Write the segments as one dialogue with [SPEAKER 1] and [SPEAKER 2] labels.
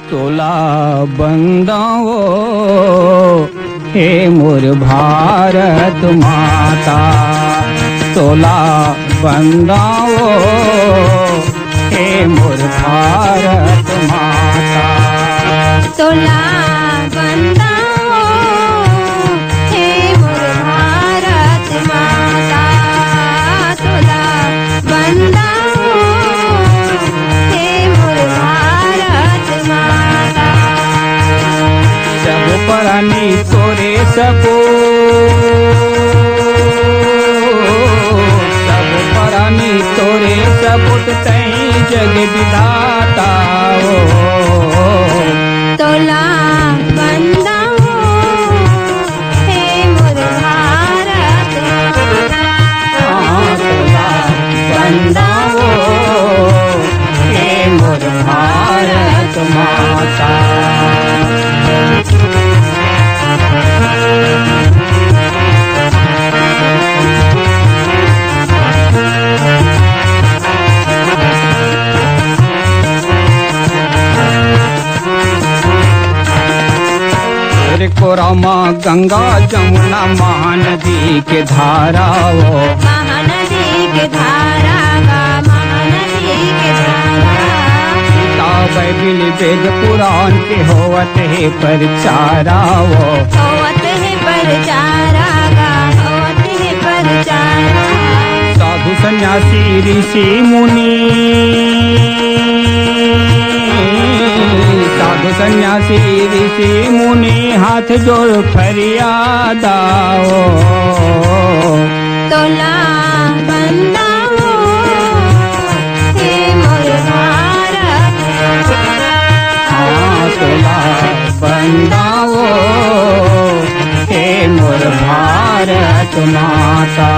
[SPEAKER 1] तोला बंदाओ हे मोर भारत माता, तोला बंदाओ हे मोर भारत माता,
[SPEAKER 2] तोला बंदाओ हे मोर भारत माता, तोला बंदाओ हे मोर भारत माता।
[SPEAKER 1] सब प्राणी तोरे सपो, सब प्राणी तोरे सपुत तई जग विधाता हो,
[SPEAKER 2] तोला बंदाओ हे मोर भारत माता,
[SPEAKER 1] तोला बंदाओ हे मोर भारत माता। को रामा गंगा जमुना महानदी के धाराओ,
[SPEAKER 2] महानदी के धारा गा महानदी के धारा,
[SPEAKER 1] बाइबिल वेद पुराण के होवत है परचाराओ,
[SPEAKER 2] होवत है परचारा गा होवत है परचारा।
[SPEAKER 1] साधु सन्यासी ऋषि मुनि, साधु सन्यासी ऋषि मुनि हाथ जोड़ फरियादाओ,
[SPEAKER 2] तोला बंदाओ हे मोर भारत माता,
[SPEAKER 1] तोला बंदाओ हे मोर भारत माता।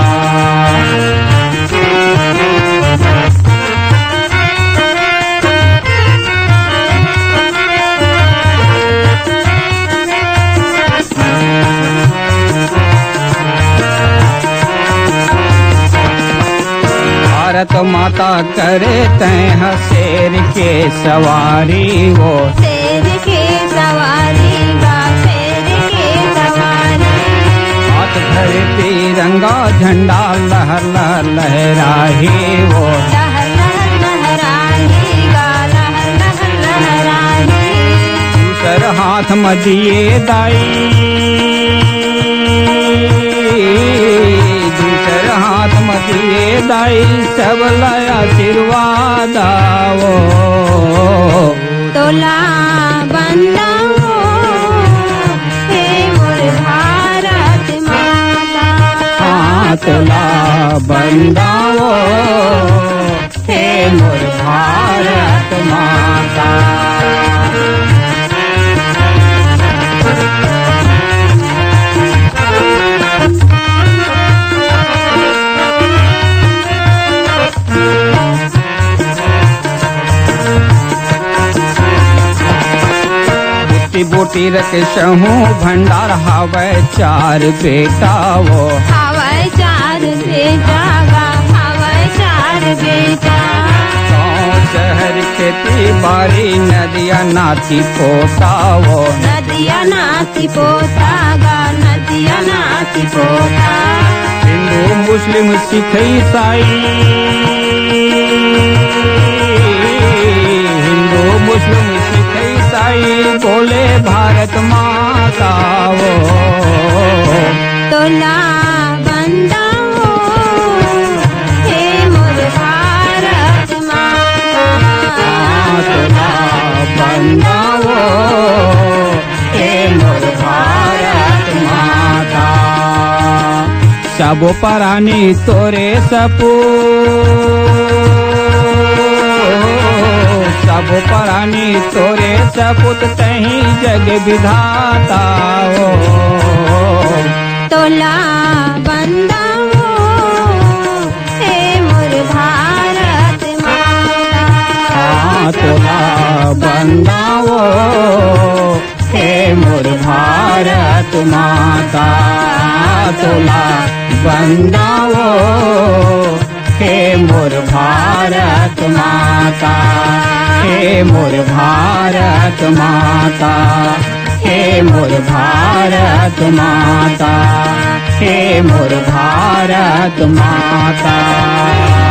[SPEAKER 1] भारत माता करे तैं शेर के सवारी हो,
[SPEAKER 2] शेर के सवारी गा शेर के सवारी,
[SPEAKER 1] हाथ धरे तिरंगा झंडा लहर लहर लहराही हो,
[SPEAKER 2] लहर लहर लहराही गा लहर लहर लहराही,
[SPEAKER 1] दूसर हाथ में दिए दाई, दूसर हाथ में दिए दाई सब लया आशीर्वाद आओ,
[SPEAKER 2] तोला बंदाओ हे मोर भारत माता,
[SPEAKER 1] तोला बंदाओ हे मोर भारत माता। बोटी रखे सहू भंडार हावे चार बेटा वो,
[SPEAKER 2] हावे चार बेटा गा हावे चार बेटा,
[SPEAKER 1] गाँव शहर खेती बारी नदिया नाती पोता वो,
[SPEAKER 2] नदिया नाती पोता गा नदिया नाती पोता,
[SPEAKER 1] हिंदू मुस्लिम सिख ईसाई, हिंदू मुस्लिम सिख ईसाई बोले भारत माता वो,
[SPEAKER 2] तोला बंदाओ हे मोर भारत माता,
[SPEAKER 1] तोला बंदाओ हे मोर भारत माता। सब प्राणी तोरे सपू, सब प्राणी तोरे सपुत तही जग विधाता हो,
[SPEAKER 2] तोला बंदाओ हे मोर भारत माता,
[SPEAKER 1] तोला बंदाओ हे मोर भारत माता, तोला बंदाओ हे मोर भारत माता, हे मोर भारत माता, हे मोर भारत माता, हे मोर भारत माता।